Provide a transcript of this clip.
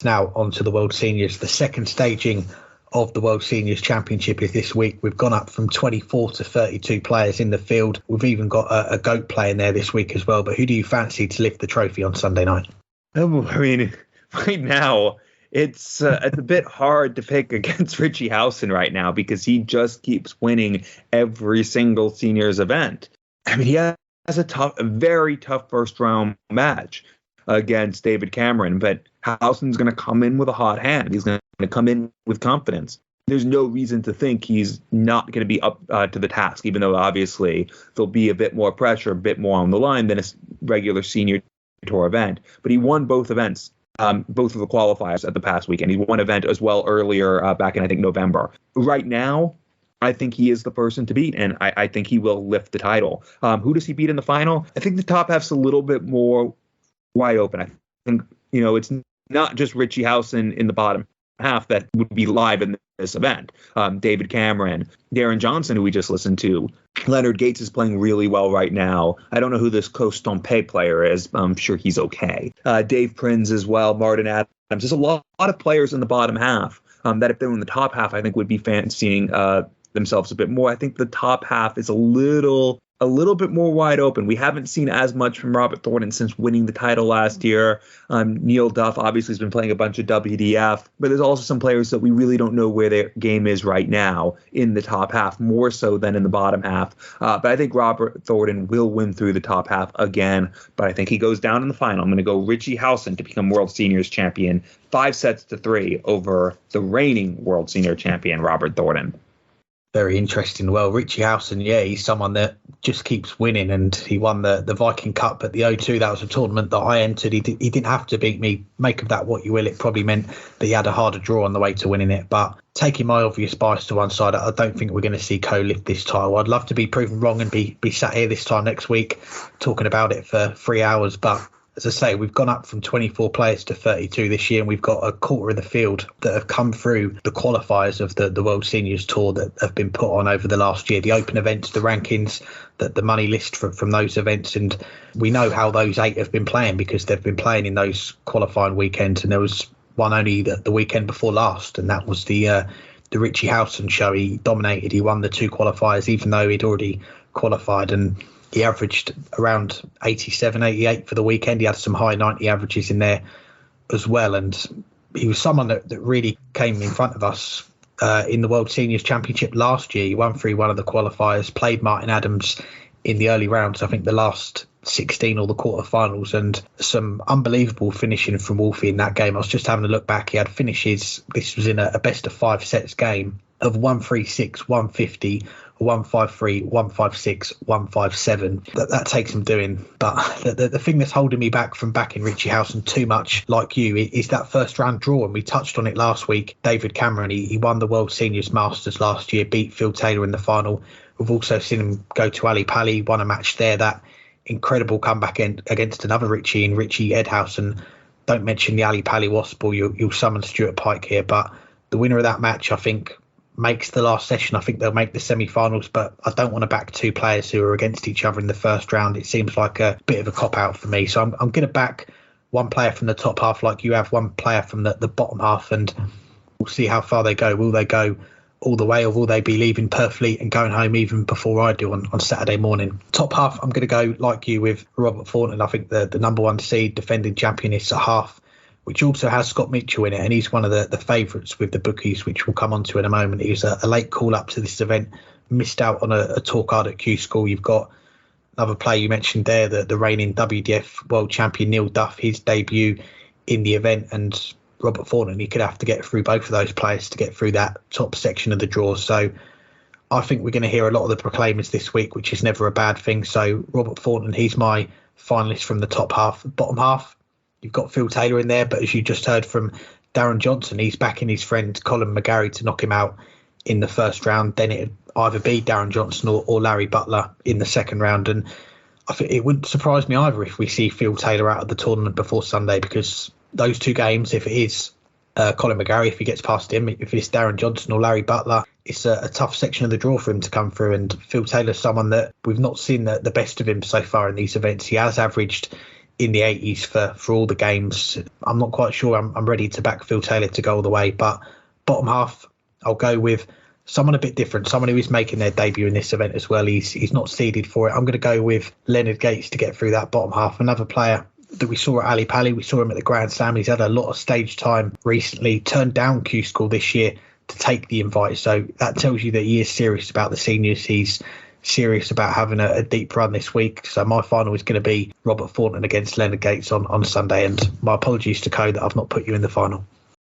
Now on to the World Seniors. The second staging of the World Seniors Championship is this week. We've gone up from 24 to 32 players in the field. We've even got a GOAT playing there this week as well. But who do you fancy to lift the trophy on Sunday night? Oh, I mean, right now, it's a bit hard to pick against Richie Howson right now because he just keeps winning every single seniors event. I mean, he has a very tough first round match against David Cameron, but Howson's going to come in with a hot hand. He's going to come in with confidence. There's no reason to think he's not going to be up to the task, even though obviously there'll be a bit more pressure, a bit more on the line than a regular senior tour event. But he won both events, both of the qualifiers at the past weekend. He won an event as well earlier back in, I think, November. Right now, I think he is the person to beat, and I think he will lift the title. Who does he beat in the final? I think the top half's a little bit more wide open. I think, it's not just Richie Howson in the bottom half that would be live in this event. David Cameron, Darren Johnson, who we just listened to. Leonard Gates is playing really well right now. I don't know who this Costompe player is. I'm sure he's okay. Dave Prinz as well, Martin Adams. There's a lot of players in the bottom half that if they were in the top half, I think would be fancying themselves a bit more. I think the top half is a little bit more wide open. We haven't seen as much from Robert Thornton since winning the title last year. Neil Duff obviously has been playing a bunch of WDF, but there's also some players that we really don't know where their game is right now in the top half, more so than in the bottom half. But I think Robert Thornton will win through the top half again, but I think he goes down in the final. I'm going to go Richie Howson to become World Seniors champion, 5-3 over the reigning World Senior champion, Robert Thornton. Very interesting. Well, Richie Howson, he's someone that just keeps winning, and he won the Viking Cup at the O2. That was a tournament that I entered. He didn't have to beat me. Make of that what you will. It probably meant that he had a harder draw on the way to winning it. But taking my obvious bias to one side, I don't think we're going to see Co lift this title. I'd love to be proven wrong and be sat here this time next week talking about it for 3 hours. But as I say, we've gone up from 24 players to 32 this year, and we've got a quarter of the field that have come through the qualifiers of the World Seniors Tour that have been put on over the last year. The open events, the rankings, the money list from those events. And we know how those 8 have been playing because they've been playing in those qualifying weekends. And there was one only the weekend before last, and that was the Richie Howson show. He dominated. He won the 2 qualifiers, even though he'd already qualified, and he averaged around 87, 88 for the weekend. He had some high 90 averages in there as well. And he was someone that really came in front of us in the World Seniors Championship last year. He won through one of the qualifiers, played Martin Adams in the early rounds, I think the last 16 or the quarterfinals, and some unbelievable finishing from Wolfie in that game. I was just having a look back. He had finishes. This was in a best of 5 sets game of 136, 150, 153, 156, 157. That takes some doing. But the thing that's holding me back from backing Richie Howson too much, like you, is that first round draw. And we touched on it last week. David Cameron, he won the World Seniors Masters last year, beat Phil Taylor in the final. We've also seen him go to Ali Pali, won a match there. That incredible comeback against another Richie in Richie Edhausen. Don't mention the Ali Pali Wasp, or you'll summon Stuart Pike here. But the winner of that match, I think, makes the last session. I think they'll make the semi-finals, but I don't want to back 2 players who are against each other in the first round. It seems like a bit of a cop-out for me. So I'm going to back 1 player from the top half like you have, 1 player from the bottom half, and we'll see how far they go. Will they go all the way, or will they be leaving Purfleet and going home even before I do on Saturday morning? Top half, I'm going to go like you with Robert Thornton. I think the number 1 seed, defending champion, is a half, which also has Scott Mitchell in it, and he's one of the favourites with the bookies, which we'll come on to in a moment. He was a late call-up to this event, missed out on a tour card at Q School. You've got another player you mentioned there, the reigning WDF world champion Neil Duff, his debut in the event, and Robert Thornton. He could have to get through both of those players to get through that top section of the draw. So I think we're going to hear a lot of the proclaimers this week, which is never a bad thing. So Robert Thornton, he's my finalist from the top half. Bottom half, you've got Phil Taylor in there, but as you just heard from Darren Johnson, he's backing his friend Colin McGarry to knock him out in the first round. Then it'd either be Darren Johnson or Larry Butler in the second round. And I think it wouldn't surprise me either if we see Phil Taylor out of the tournament before Sunday, because those 2 games, if it is Colin McGarry, if he gets past him, if it's Darren Johnson or Larry Butler, it's a tough section of the draw for him to come through. And Phil Taylor's someone that we've not seen the best of him so far in these events. He has averaged in the 80s for all the games. I'm not quite sure I'm ready to back Phil Taylor to go all the way, but bottom half, I'll go with someone a bit different, someone who is making their debut in this event as well. He's not seeded for it. I'm going to go with Leonard Gates to get through that bottom half. Another player that we saw at Ali Pali, we saw him at the Grand Slam. He's had a lot of stage time recently, turned down Q School this year to take the invite. So that tells you that he is serious about the seniors. He's serious about having a deep run this week. So my final is going to be Robert Thornton against Leonard Gates on Sunday. And my apologies to Co that I've not put you in the final.